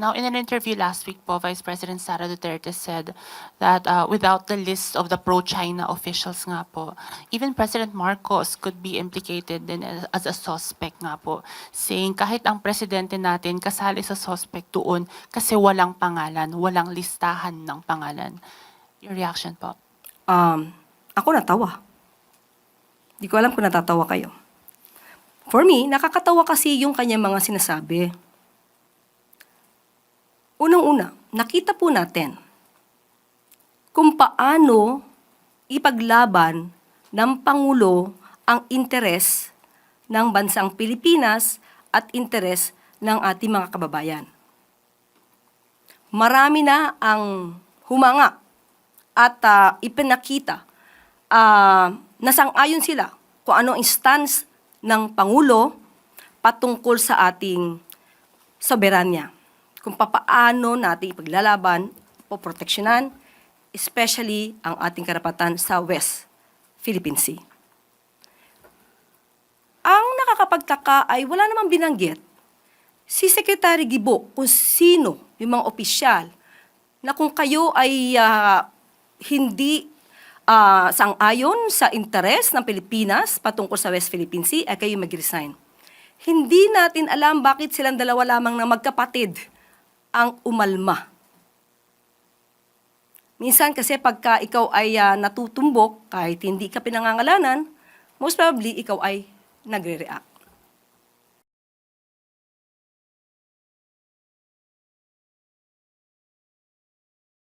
Now, in an interview last week po, Vice President Sara Duterte said that without the list of the pro-China officials nga po, even President Marcos could be implicated din as a suspect nga po, saying kahit ang presidente natin kasali sa suspect doon kasi walang pangalan, walang listahan ng pangalan. Your reaction po? Ako natawa. Di ko alam kung natatawa kayo. For me, nakakatawa kasi yung kanyang mga sinasabi. Unang-una, nakita po natin kung paano ipaglaban ng Pangulo ang interes ng bansang Pilipinas at interes ng ating mga kababayan. Marami na ang humanga at ipinakita na sang-ayon sila kung ano ang stance ng Pangulo patungkol sa ating soberanya. Kung papaano natin ipaglalaban o proteksyonan, especially ang ating karapatan sa West Philippine Sea. Ang nakakapagtaka ay wala namang binanggit si Secretary Gibo kung sino yung mga opisyal na kung kayo ay hindi sang-ayon sa interes ng Pilipinas patungkol sa West Philippine Sea, ay kayo mag-resign. Hindi natin alam bakit silang dalawa lamang na magkapatid ang umalma. Minsan kasi pagka ikaw ay natutumbok, kahit hindi ka pinangangalanan, most probably ikaw ay nagre-react.